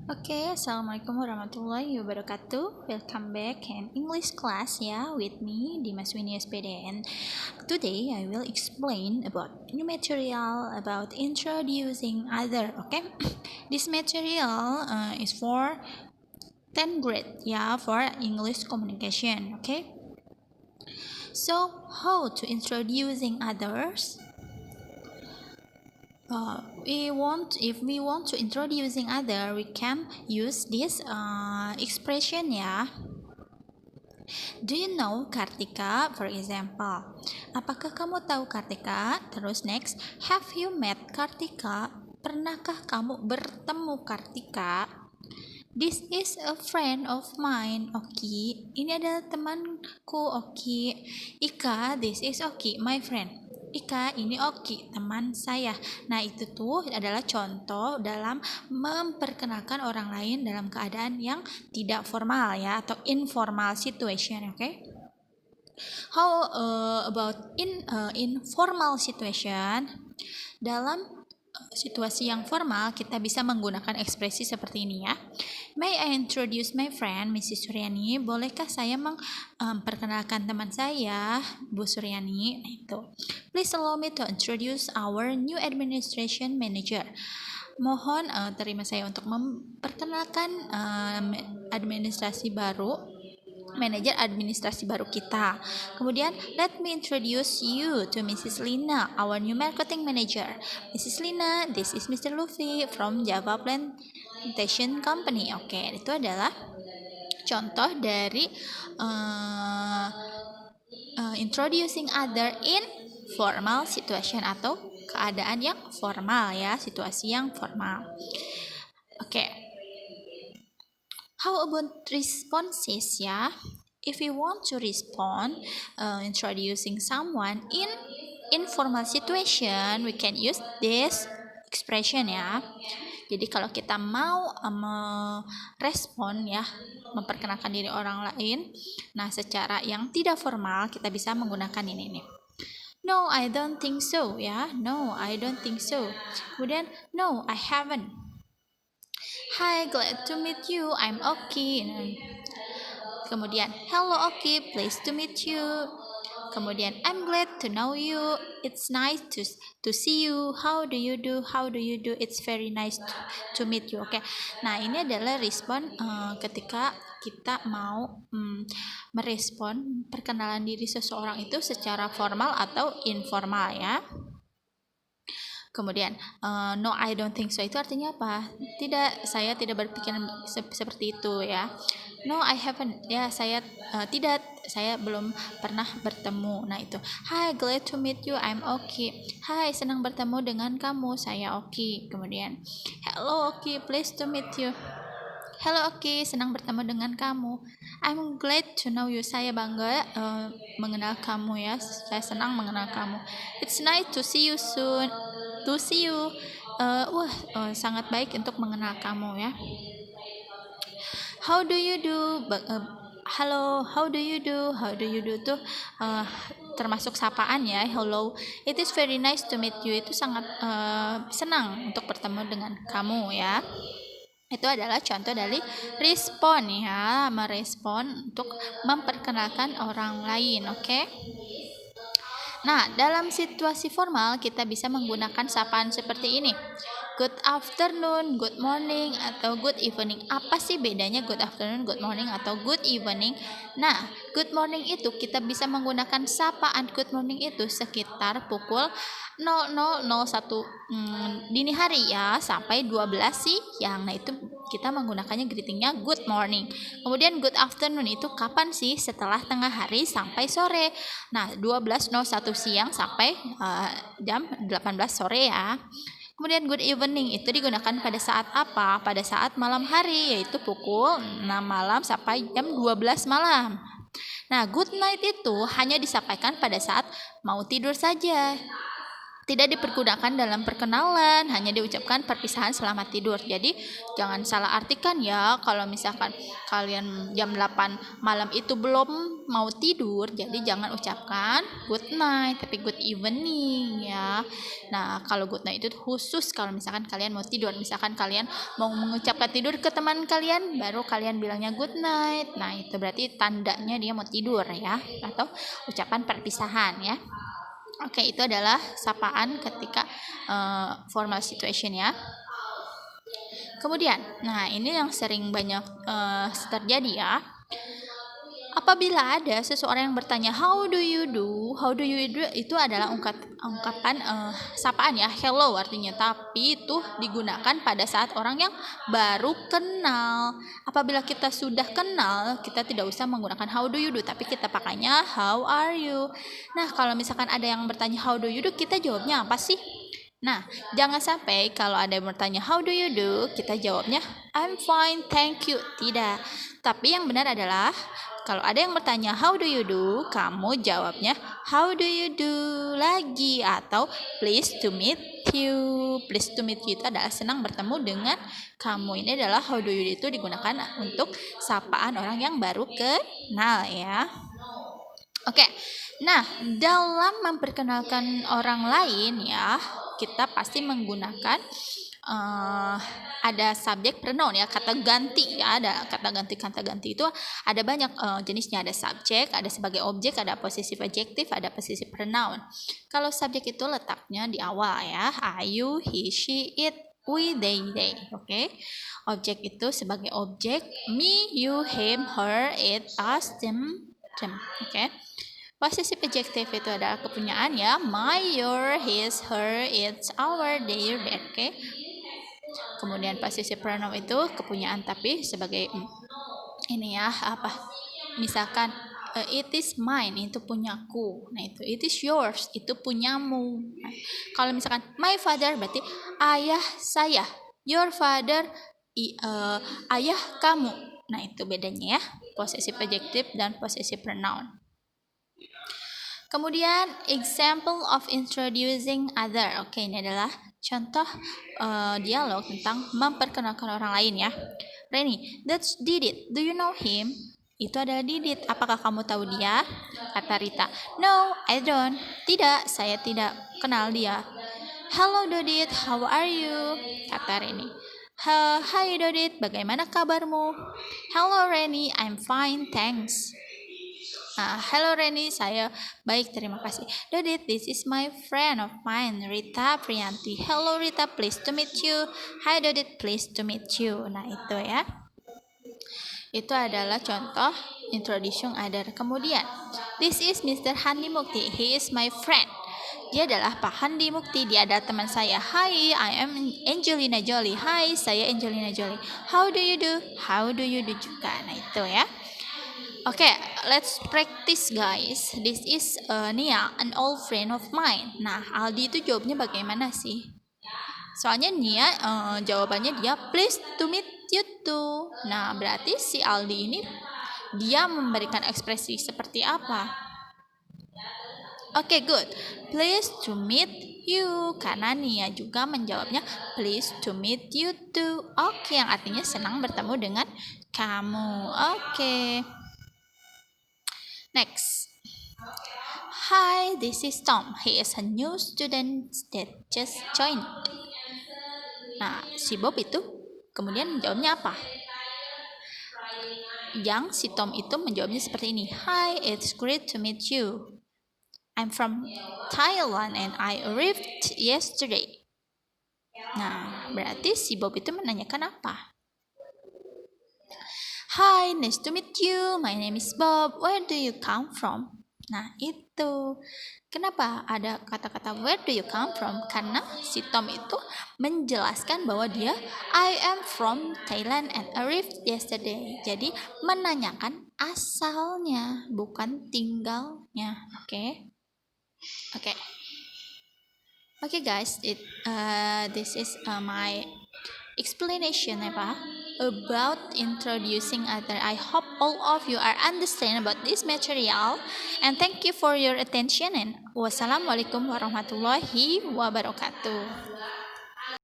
Okay, Assalamualaikum warahmatullahi wabarakatuh. Welcome back in English class with me Dimas Winnie SPDN. Today I will explain about new material about introducing other. Okay, this material is for 10th grade for English communication. Okay, so how to introducing others? If we want to introducing other, we can use this expression Do you know Kartika, for example? Apakah kamu tahu Kartika? Terus next, have you met Kartika? Pernahkah kamu bertemu Kartika? This is a friend of mine, Oki. Ini adalah temanku, Oki. Ika, this is Oki, my friend. Ika, ini Oki, teman saya. Nah, itu tuh adalah contoh dalam memperkenalkan orang lain dalam keadaan yang tidak formal atau informal situation, okay? How about in informal situation? Dalam situasi yang formal, kita bisa menggunakan ekspresi seperti ini ya. May I introduce my friend, Mrs. Suryani? Bolehkah saya memperkenalkan teman saya, Bu Suryani? Nah, itu. Please allow me to introduce our new administration manager. Mohon terima saya untuk memperkenalkan manajer administrasi baru kita. Kemudian, let me introduce you to Mrs. Lina, our new marketing manager. Mrs. Lina, this is Mr. Luffy from Java Plantation Company. Oke, itu adalah contoh dari introducing other in formal situation atau keadaan yang formal situasi yang formal. Oke. How about responses If we want to respond introducing someone in informal situation, we can use this expression Jadi kalau kita mau merespon memperkenalkan diri orang lain, nah secara yang tidak formal kita bisa menggunakan ini nih. No, I don't think so No, I don't think so. Kemudian no, I haven't. Hi, glad to meet you. I'm Oki. Kemudian, hello Oki, pleased to meet you. Kemudian, I'm glad to know you. It's nice to see you. How do you do? How do you do? It's very nice to meet you. Oke. Nah, ini adalah respon ketika kita mau merespon perkenalan diri seseorang itu secara formal atau informal Kemudian, no, I don't think so itu artinya apa? Tidak, saya tidak berpikiran seperti itu No, I haven't. Saya tidak, saya belum pernah bertemu. Nah itu. Hi, glad to meet you. I'm Oki. Hai, senang bertemu dengan kamu. Saya Oki. Kemudian, hello Oki, pleased to meet you. Hello Oki, senang bertemu dengan kamu. I'm glad to know you. Saya bangga mengenal kamu Saya senang mengenal kamu. It's nice to see you soon. To see you. Sangat baik untuk mengenal kamu How do you do? Halo, how do you do? How do you do tuh termasuk sapaan hello. It is very nice to meet you. Itu sangat senang untuk bertemu dengan kamu Itu adalah contoh dari respon merespon untuk memperkenalkan orang lain, oke? Nah, dalam situasi formal kita bisa menggunakan sapaan seperti ini. Good afternoon, good morning, atau good evening. Apa sih bedanya good afternoon, good morning, atau good evening? Nah, good morning itu kita bisa menggunakan sapaan good morning itu sekitar pukul 00.01 dini hari sampai 12 siang. Nah, itu kita menggunakannya greetingnya good morning. Kemudian good afternoon itu kapan sih? Setelah tengah hari sampai sore. Nah, 12.01 siang sampai jam 18 sore Kemudian good evening itu digunakan pada saat apa? Pada saat malam hari, yaitu pukul 6 malam sampai jam 12 malam. Nah, good night itu hanya disampaikan pada saat mau tidur saja. tidak dipergunakan dalam perkenalan, hanya diucapkan perpisahan selamat tidur. Jadi jangan salah artikan ya, kalau misalkan kalian jam 8 malam itu belum mau tidur, jadi jangan ucapkan good night, tapi good evening ya. Nah, kalau good night itu khusus kalau misalkan kalian mau tidur. Misalkan kalian mau mengucapkan tidur ke teman kalian, baru kalian bilangnya good night. Nah, itu berarti tandanya dia mau tidur ya, atau ucapan perpisahan ya. Oke, itu adalah sapaan ketika formal situation ya. Kemudian, nah ini yang sering banyak terjadi ya. Apabila ada seseorang yang bertanya how do you do itu adalah ungkapan sapaan ya, hello artinya, tapi itu digunakan pada saat orang yang baru kenal. Apabila kita sudah kenal, kita tidak usah menggunakan how do you do, tapi kita pakainya how are you. Nah, kalau misalkan ada yang bertanya how do you do, kita jawabnya apa sih? Nah, jangan sampai kalau ada yang bertanya how do you do, kita jawabnya I'm fine, thank you. Tidak. Tapi yang benar adalah kalau ada yang bertanya how do you do, kamu jawabnya how do you do lagi, atau pleased to meet you. Pleased to meet you itu adalah senang bertemu dengan kamu. Ini adalah how do you do itu digunakan untuk sapaan orang yang baru kenal ya. Oke. Nah, dalam memperkenalkan orang lain ya, kita pasti menggunakan ada subjek pronoun ya, kata ganti ya. Ada kata ganti itu ada banyak jenisnya. Ada subjek, ada sebagai objek, ada posesif adjektif, ada posesif pronoun. Kalau subjek itu letaknya di awal ya, I, you, he, she, it, we, they. Oke. Objek itu sebagai objek, me, you, him, her, it, us, them. Oke. Posesif adjektif itu adalah kepunyaan ya, my, your, his, her, its, our, their, that. Oke. Kemudian posesif pronoun itu kepunyaan tapi sebagai ini ya, apa? Misalkan it is mine, itu punyaku. Nah, itu it is yours, itu punyamu. Nah, kalau misalkan my father berarti ayah saya. Your father ayah kamu. Nah, itu bedanya ya, posesif adjektif dan posesif pronoun. Kemudian example of introducing other. Oke, ini adalah contoh dialog tentang memperkenalkan orang lain ya. Reni, that's Didit. Do you know him? Itu adalah Didit. Apakah kamu tahu dia? Kata Rita. No, I don't. Tidak, saya tidak kenal dia. Hello Didit, how are you? Kata Reni. Hai Didit, bagaimana kabarmu? Hello Reni, I'm fine, thanks. Hello Reni, saya baik, terima kasih. Didit, this is my friend of mine, Rita Priyanti. Hello Rita, pleased to meet you. Hi Didit, pleased to meet you. Nah, itu ya. Itu adalah contoh introduction other. Kemudian, this is Mr. Handi Mukti. He is my friend. Dia adalah Pak Handi Mukti. Dia adalah teman saya. Hi, I am Angelina Jolie. Hi, saya Angelina Jolie. How do you do? How do you do juga. Nah, itu ya. Oke, let's practice guys. This is Nia, an old friend of mine. Nah, Aldi itu jawabnya bagaimana sih? Soalnya Nia jawabannya dia pleased to meet you too. Nah, berarti si Aldi ini dia memberikan ekspresi seperti apa? Oke, good. Pleased to meet you. Karena Nia juga menjawabnya pleased to meet you too. Oke, yang artinya senang bertemu dengan kamu. Oke. Next. Hi, this is Tom. He is a new student that just joined. Nah, si Bob itu kemudian menjawabnya apa? Yang si Tom itu menjawabnya seperti ini. Hi, it's great to meet you. I'm from Thailand and I arrived yesterday. Nah, berarti si Bob itu menanyakan apa? Hi, nice to meet you. My name is Bob. Where do you come from? Nah, itu. Kenapa ada kata-kata where do you come from? Karena si Tom itu menjelaskan bahwa dia I am from Thailand and arrived yesterday. Jadi menanyakan asalnya, bukan tinggalnya. Oke. Okay guys, this is my explanation apa about introducing other. I hope all of you are understand about this material, and thank you for your attention, and wassalamualaikum warahmatullahi wabarakatuh.